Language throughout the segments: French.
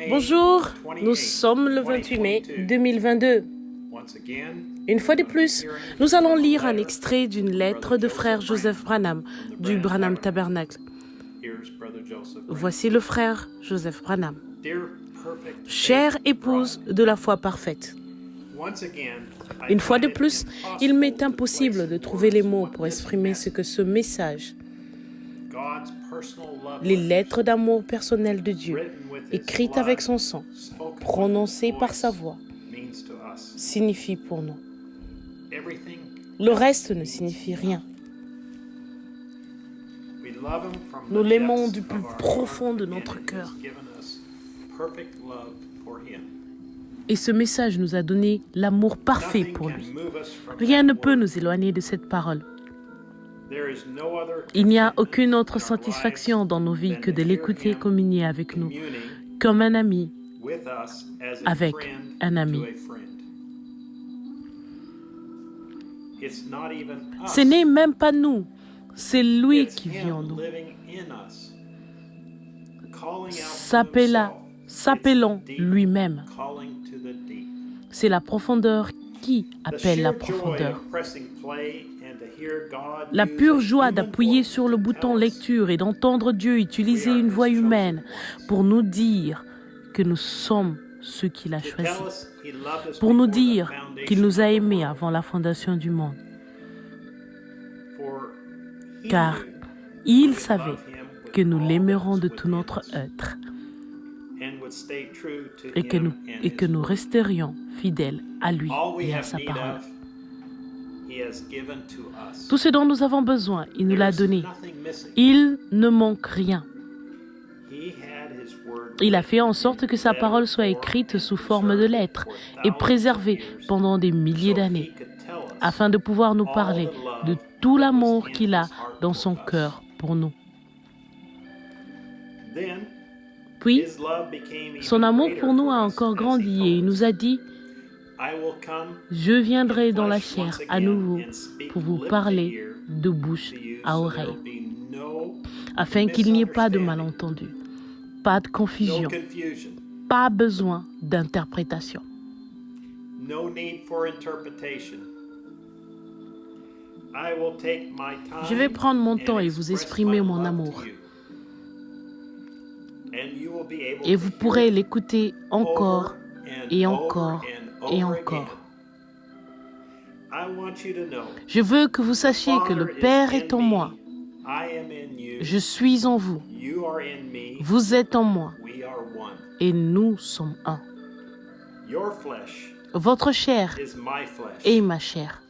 Bonjour, nous sommes le 28 mai 2022. Une fois de plus, nous allons lire un extrait d'une lettre de frère Joseph Branham du Branham Tabernacle. Voici le frère Joseph Branham. Chère épouse de la foi parfaite. Une fois de plus, il m'est impossible de trouver les mots pour exprimer ce que ce message, les lettres d'amour personnel de Dieu, écrites avec son sang, prononcées par sa voix, signifie pour nous. Le reste ne signifie rien. Nous l'aimons du plus profond de notre cœur. Et ce message nous a donné l'amour parfait pour lui. Rien ne peut nous éloigner de cette parole. Il n'y a aucune autre satisfaction dans nos vies que de l'écouter communier avec nous, comme un ami avec un ami. Ce n'est même pas nous, c'est lui qui vit en nous. S'appelant lui-même. C'est la profondeur qui appelle la profondeur. La pure joie d'appuyer sur le bouton lecture et d'entendre Dieu utiliser une voix humaine pour nous dire que nous sommes ceux qu'il a choisis, pour nous dire qu'il nous a aimés avant la fondation du monde. Car il savait que nous l'aimerons de tout notre être et que nous resterions fidèles à lui et à sa parole. Tout ce dont nous avons besoin, il nous l'a donné. Il ne manque rien. Il a fait en sorte que sa parole soit écrite sous forme de lettres et préservée pendant des milliers d'années, afin de pouvoir nous parler de tout l'amour qu'il a dans son cœur pour nous. Puis, son amour pour nous a encore grandi et il nous a dit: je viendrai dans la chair à nouveau pour vous parler de bouche à oreille, afin qu'il n'y ait pas de malentendu, pas de confusion, pas besoin d'interprétation. Je vais prendre mon temps et vous exprimer mon amour. Et vous pourrez l'écouter encore et encore et encore. Je veux que vous sachiez que le Père est en moi. Je suis en vous. Vous êtes en moi. Et nous sommes un. Votre chair est ma chair.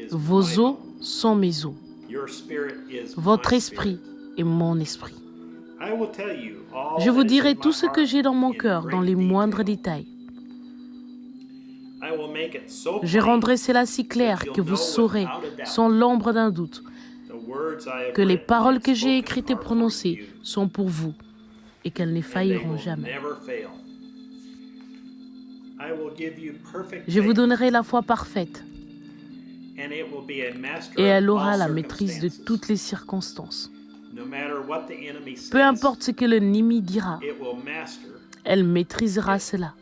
Vos os sont mes os. Votre esprit est mon esprit. Je vous dirai tout ce que j'ai dans mon cœur, dans les moindres détails. Je rendrai cela si clair que vous saurez, sans l'ombre d'un doute, que les paroles que j'ai écrites et prononcées sont pour vous et qu'elles ne failliront jamais. Je vous donnerai la foi parfaite et elle aura la maîtrise de toutes les circonstances. Peu importe ce que l'ennemi dira, elle maîtrisera cela,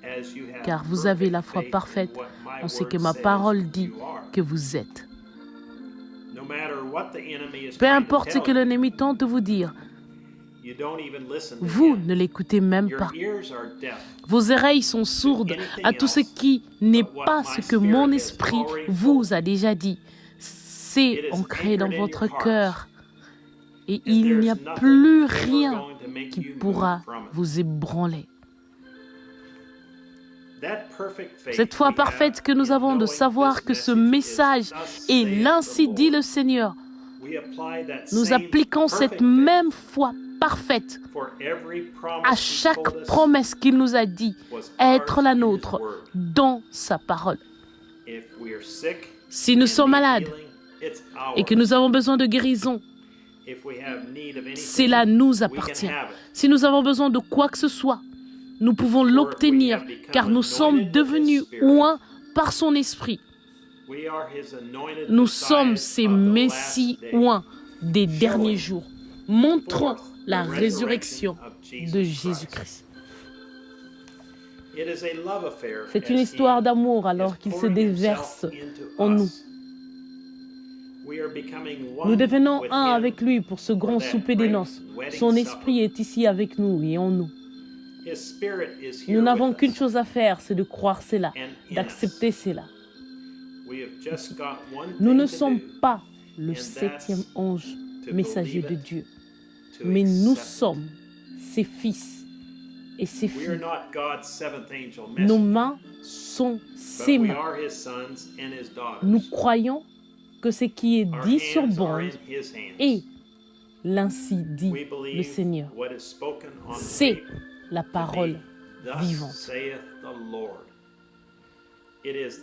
car vous avez la foi parfaite en ce que ma parole dit que vous êtes. Peu importe ce que l'ennemi tente de vous dire, vous ne l'écoutez même pas. Vos oreilles sont sourdes à tout ce qui n'est pas ce que mon esprit vous a déjà dit. C'est ancré dans votre cœur. Et il n'y a plus rien qui pourra vous ébranler. Cette foi parfaite que nous avons de savoir que ce message est l'ainsi dit le Seigneur, nous appliquons cette même foi parfaite à chaque promesse qu'il nous a dit être la nôtre dans sa parole. Si nous sommes malades et que nous avons besoin de guérison, cela nous appartient. Si nous avons besoin de quoi que ce soit, nous pouvons l'obtenir car nous sommes devenus un par son esprit. Nous sommes ces Messies oints des derniers jours. montrons la résurrection de Jésus-Christ. C'est une histoire d'amour alors qu'il se déverse en nous. Nous devenons un avec lui pour ce grand souper des noces. Son esprit est ici avec nous et en nous. Nous n'avons qu'une chose à faire, c'est de croire cela, d'accepter cela. Nous ne sommes pas le 7e ange messager de Dieu, mais nous sommes ses fils et ses filles. Nos mains sont ses mains. Nous croyons que ce qui est dit sur bande est l'ainsi dit le Seigneur. C'est la parole vivante.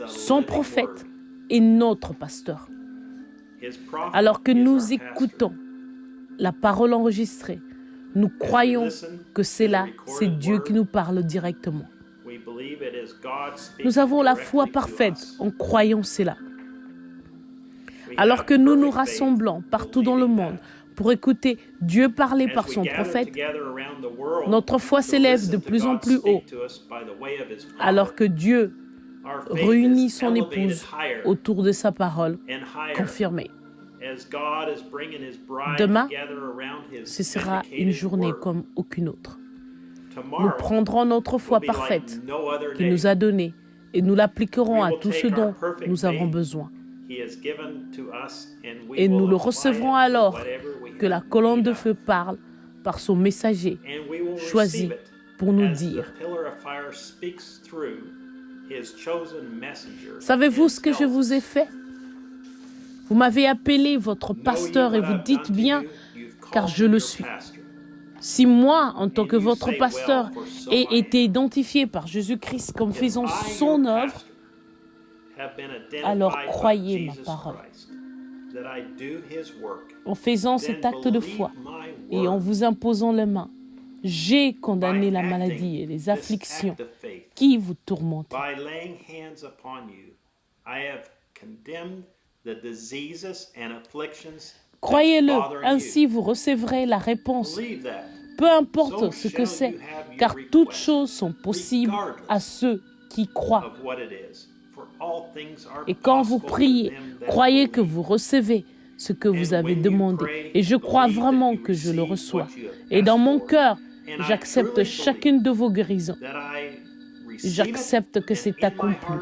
Son prophète est notre pasteur. Alors que nous écoutons la parole enregistrée, nous croyons que c'est Dieu qui nous parle directement. Nous avons la foi parfaite en croyant cela. Alors que nous nous rassemblons partout dans le monde pour écouter Dieu parler par son prophète, notre foi s'élève de plus en plus haut. Alors que Dieu réunit son épouse autour de sa parole confirmée. Demain, ce sera une journée comme aucune autre. Nous prendrons notre foi parfaite qu'il nous a donnée et nous l'appliquerons à tout ce dont nous avons besoin. Et nous le recevrons alors que la colonne de feu parle par son messager choisi pour nous dire. Savez-vous ce que je vous ai fait? Vous m'avez appelé votre pasteur et vous dites bien, car je le suis. Si moi, en tant que votre pasteur, ai été identifié par Jésus-Christ comme faisant son œuvre, alors croyez ma parole. En faisant cet acte de foi et en vous imposant les mains, j'ai condamné la maladie et les afflictions qui vous tourmentent. Croyez-le, ainsi vous recevrez la réponse. Peu importe ce que c'est, car toutes choses sont possibles à ceux qui croient. Et quand vous priez, croyez que vous recevez ce que vous avez demandé. Et je crois vraiment que je le reçois. Et dans mon cœur, j'accepte chacune de vos guérisons. J'accepte que c'est accompli.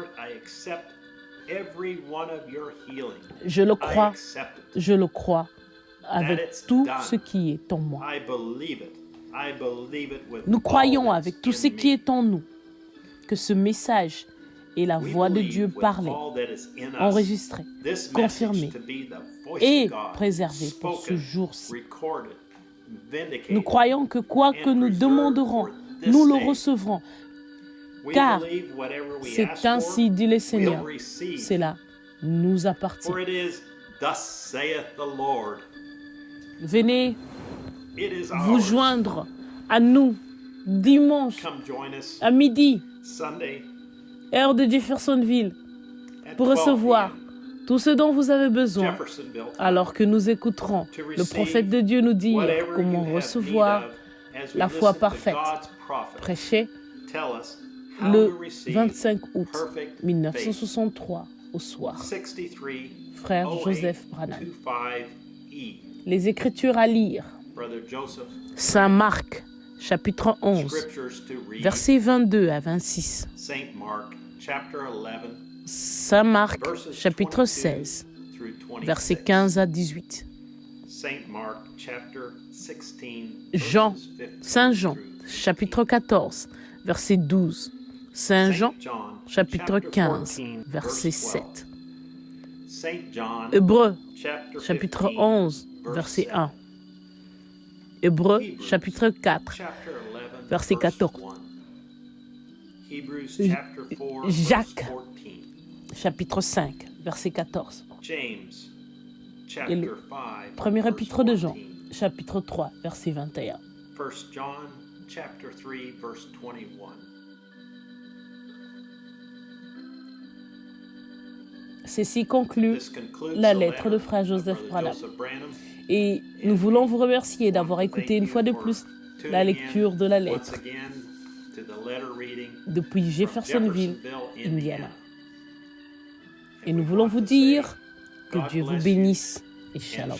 Je le crois avec tout ce qui est en moi. Nous croyons avec tout ce qui est en nous que ce message est la voix de Dieu parlée, enregistrée, confirmée et préservée pour ce jour-ci. Nous croyons que quoi que nous demanderons, nous le recevrons, car c'est ainsi dit le Seigneur. Cela nous appartient. Venez vous joindre à nous dimanche à midi, heure de Jeffersonville, pour recevoir tout ce dont vous avez besoin, alors que nous écouterons le prophète de Dieu nous dire comment recevoir la foi parfaite. Prêché le 25 août 1963 au soir. Frère Joseph Branham. Les Écritures à lire. Saint Marc, chapitre 11, versets 22 à 26. Saint Marc, chapitre 16, versets 15 à 18. Saint Jean, chapitre 14, verset 12. Saint Jean, chapitre 15, verset 7. Hébreux, chapitre 11, verset 1. Hébreux, chapitre 4, verset 14. Jacques, chapitre 5, verset 14. Et le premier épître de Jean, chapitre 3, verset 21. Ceci conclut la lettre de frère Joseph Branham. Et nous voulons vous remercier d'avoir écouté une fois de plus la lecture de la lettre depuis Jeffersonville, Indiana. Et nous voulons vous dire que Dieu vous bénisse et shalom.